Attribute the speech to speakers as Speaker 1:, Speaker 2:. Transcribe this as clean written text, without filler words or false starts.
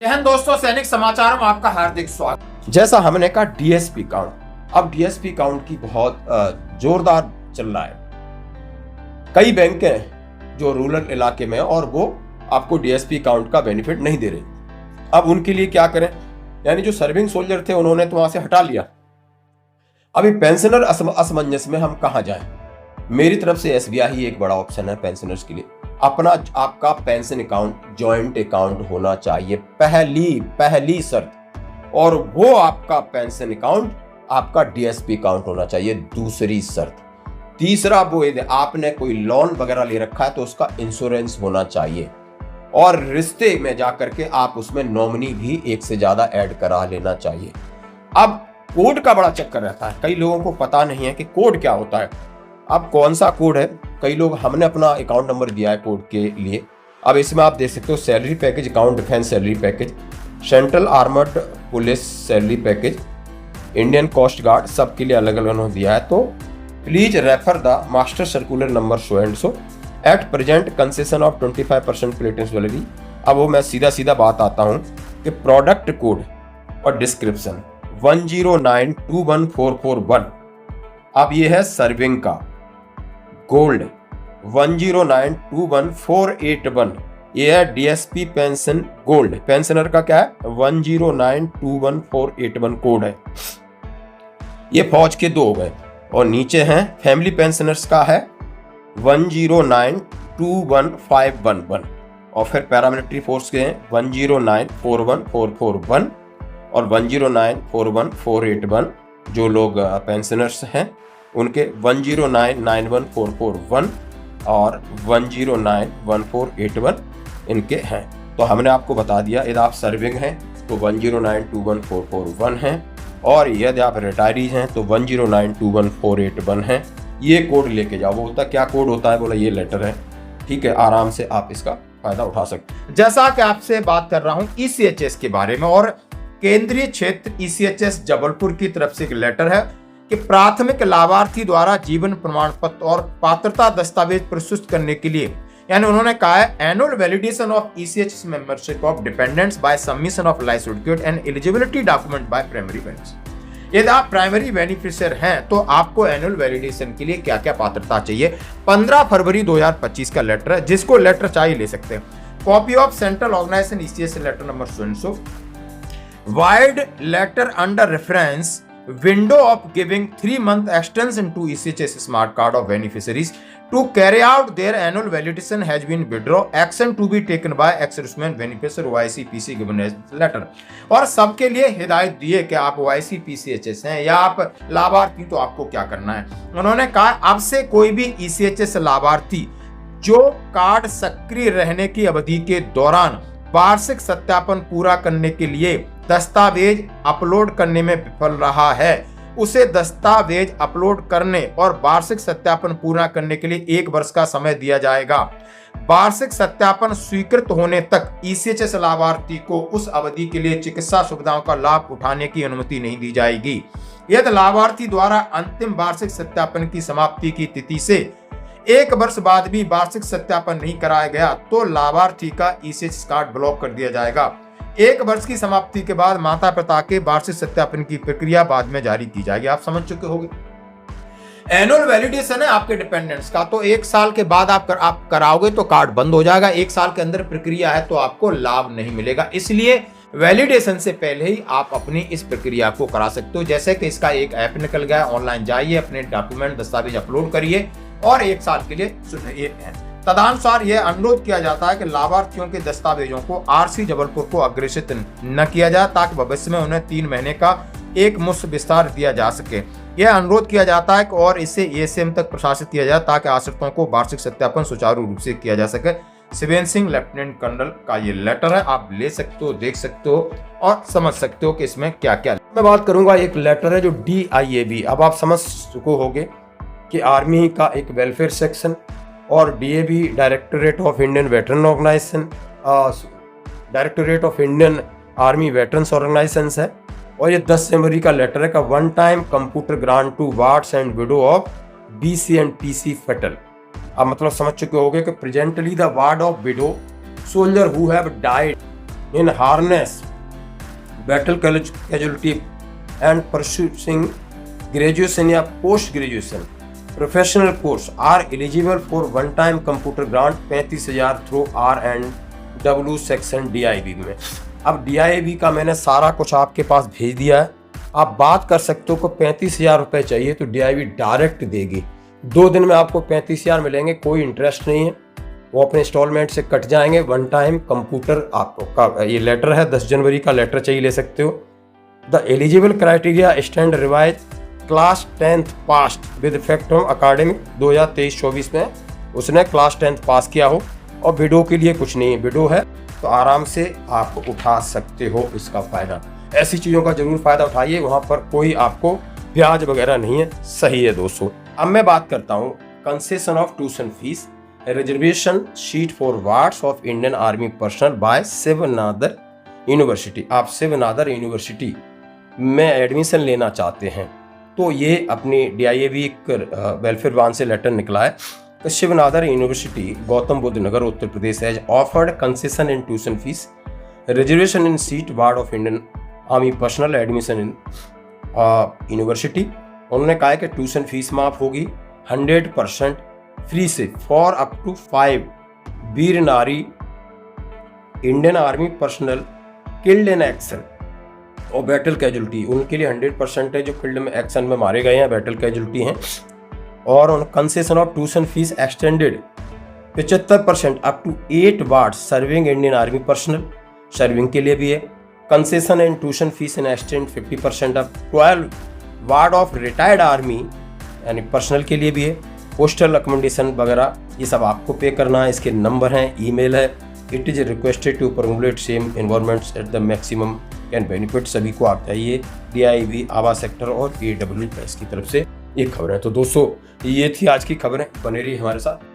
Speaker 1: जय हिंद दोस्तों, सैनिक समाचार में आपका हार्दिक स्वागत। जैसा हमने कहा डीएसपी काउंट, अब डीएसपी काउंट की बहुत जोरदार चल रहा है। कई बैंक हैं जो रूरल इलाके में और वो आपको डीएसपी काउंट का बेनिफिट नहीं दे रहे। अब उनके लिए क्या करें, यानी जो सर्विंग सोल्जर थे उन्होंने तो वहां से हटा लिया। अभी पेंशनर असमंजस में हम कहां जाएं? मेरी तरफ से एसबीआई ही एक बड़ा ऑप्शन है पेंशनर्स के लिए। अपना आपका पेंशन अकाउंट जॉइंट अकाउंट होना चाहिए, पहली शर्त, और वो आपका पेंशन अकाउंट आपका डीएसपी अकाउंट होना चाहिए, दूसरी शर्त। तीसरा वो आपने कोई लोन वगैरह ले रखा है तो उसका इंश्योरेंस होना चाहिए, और रिश्ते में जाकर के आप उसमें नॉमिनी भी एक से ज्यादा ऐड करा लेना चाहिए। अब कोड का बड़ा चक्कर रहता है, कई लोगों को पता नहीं है कि कोड क्या होता है। अब कौन सा कोड है, कई लोग, हमने अपना अकाउंट नंबर दिया है कोड के लिए। अब इसमें आप देख सकते हो salary package, account defence salary package, central armoured police salary package, Indian coast guard, सबके लिए अलग अलग उन्होंने दिया है। तो please refer the master circular number so and so at present concession of 25% platens validity. अब वो मैं सीधा बात आता हूँ कि प्रोडक्ट कोड और डिस्क्रिप्शन 10921441। अब ये है सर्विंग का गोल्ड 10921481, ये है डीएसपी पेंशन गोल्ड। पेंशनर का क्या है 10921481 कोड है। ये फौज के दो हो गए, और नीचे हैं फैमिली पेंशनर्स का है 10921511, और फिर पैरामिलिट्री फोर्स के हैं 10941441 और 10941481। जो लोग पेंशनर्स हैं उनके 10991441 और 10911481 इनके हैं। तो हमने आपको बता दिया, यदि आप सर्विंग हैं तो 10921441 हैं, और यदि आप रिटायरीज हैं तो 10921481 हैं। ये कोड लेके जाओ। वो होता क्या कोड होता है, बोला ये लेटर है, ठीक है, आराम से आप इसका फायदा उठा सकते हैं। जैसा कि आपसे बात कर रहा हूं ईसीएचएस के बारे में, और केंद्रीय क्षेत्र ईसीएचएस जबलपुर की तरफ से एक लेटर है कि प्राथमिक लाभार्थी द्वारा जीवन प्रमाण पत्र और पात्रता दस्तावेज प्रस्तुत करने के लिए, यानी उन्होंने कहा है annual validation of ECHS membership of dependents by submission of life certificate and eligibility document by primary beneficiary. यदि आप प्राइमरी बेनिफिशियर हैं तो आपको एनुअल वैलिडेशन के लिए क्या क्या पात्रता चाहिए। 15 फरवरी 2025 का लेटर है, जिसको लेटर चाहिए ले सकते हैं। Copy of central organisation ECS letter number 100, vide letter under reference window of giving 3-month extension to ECHS smart card of beneficiaries to carry out their annual validation has been withdrawn. Action to be taken by ex-serviceman beneficiary OIC-PC given as letter। और सबके लिए हिदायत दी है कि आप OIC-PCHS हैं या आप लाभार्थी, तो आपको क्या करना है। उन्होंने कहा अब से कोई भी ECHS लाभार्थी जो कार्ड सक्रिय रहने की अवधि के दौरान वार्षिक सत्यापन पूरा करने के लिए दस्तावेज अपलोड करने में विफल रहा है, उसे दस्तावेज अपलोड करने और वार्षिक सत्यापन पूरा करने के लिए 1 वर्ष का समय दिया जाएगा। वार्षिक सत्यापन स्वीकृत होने तक ईसीएचएस लाभार्थी को उस अवधि के लिए चिकित्सा सुविधाओं का लाभ उठाने की अनुमति नहीं दी जाएगी। यदि लाभार्थी द्वारा अंतिम वार्षिक सत्यापन की समाप्ति की तिथि से 1 वर्ष बाद भी वार्षिक सत्यापन नहीं कराया गया तो लाभार्थी का ईसीएचएस कार्ड ब्लॉक कर दिया जाएगा। 1 वर्ष की समाप्ति के बाद माता पिता के वार्षिक सत्यापन की प्रक्रिया बाद में जारी की जाएगी। आप समझ चुके होंगे। एनुअल वैलिडेशन है आपके डिपेंडेंट्स का, तो 1 साल के बाद आप कराओगे तो कार्ड बंद हो जाएगा। 1 साल के अंदर प्रक्रिया है तो आपको लाभ नहीं मिलेगा। इसलिए वैलिडेशन से पहले ही आप अपनी इस प्रक्रिया को करा सकते हो। जैसे कि इसका एक ऐप निकल गया, ऑनलाइन जाइए, अपने डॉक्यूमेंट दस्तावेज अपलोड करिए और 1 साल के लिए सुनिए। तदनुसार यह अनुरोध किया जाता है कि लाभार्थियों के दस्तावेजों को आरसी जबलपुर को अग्रेषित न किया जाए ताकि भविष्य में उन्हें 3 महीने का एक मुश्त विस्तार दिया जा सके। यह अनुरोध किया जाता है और इसे एएसएम तक प्रशासित किया जाए ताकि आश्रितों को वार्षिक सत्यापन सुचारू रूप से किया जा सके। शिवेंद्र सिंह लेफ्टिनेंट कर्नल का ये लेटर है, आप ले सकते हो, देख सकते हो और समझ सकते हो कि इसमें क्या क्या। मैं बात करूंगा, एक लेटर है जो DIAB, अब आप समझ चुके होंगे कि आर्मी का एक वेलफेयर सेक्शन और DAB directorate of Indian veteran organisation, directorate of Indian army veterans organisation है। और ये 10 जनवरी का लेटर है का 1 time computer grant towards and widow of BC and PC fatal. अब मतलब समझ चुके होंगे कि presently the ward of widow soldier who have died in harness battle casualty and pursuing graduation या post graduation professional course are eligible for one time computer grant 35,000 through R&W section DIB में। अब DIB का मैंने सारा कुछ आपके पास भेज दिया है, आप बात कर सकते हो को 35,000 रुपये चाहिए तो DIB डायरेक्ट देगी। 2 दिन में आपको 35,000 मिलेंगे, कोई इंटरेस्ट नहीं है, वो अपने इंस्टॉलमेंट से कट जाएंगे। वन टाइम कंप्यूटर आपको का ये लेटर है, 10 जनवरी का लेटर चाहिए, ले सकते हो। The eligible criteria stand revise class 10th pass with effect of academic 2023-24 में उसने क्लास 10th पास किया हो, और विडो के लिए कुछ नहीं है, विडो है तो आराम से आप उठा सकते हो इसका फ़ायदा। ऐसी चीज़ों का जरूर फ़ायदा उठाइए, वहाँ पर कोई आपको ब्याज वगैरह नहीं है। सही है दोस्तों। अब मैं बात करता हूँ concession of tuition fees reservation sheet for wards of Indian army personal bye Shiv Nadar university. आप शिवनादर यूनिवर्सिटी में एडमिशन लेना चाहते हैं तो ये अपनी DIAB वेलफेयर वान से लेटर निकला है कि Shiv Nadar university Gautam Buddha Nagar Uttar Pradesh has offered concession in tuition fees reservation in seat ward of Indian army personal admission in university. उन्होंने कहा है कि ट्यूशन फीस माफ होगी 100% फ्री से फॉर अप टू 5 वीर नारी Indian army personal killed in action और battle casualty, उनके लिए 100% है जो फील्ड में एक्शन में मारे गए हैं, बैटल कैजुअलिटी हैं। और उन concession of tuition fees extended 75% up to 8 ward serving Indian army personnel, serving के लिए भी है। Concession in tuition fees in extend 50% up 12 ward of retired army यानी पर्सनल के लिए भी है। पोस्टल अकोमोडेशन वगैरह ये सब आपको पे करना है। इसके नंबर हैं, ईमेल है। It is requested to formulate same environments at the maximum can benefit. सभी को आप चाहिए DIB आभा सेक्टर और AWS की तरफ से ये खबरें। तो दोस्तों ये थी आज की खबरें, बने रही हमारे साथ।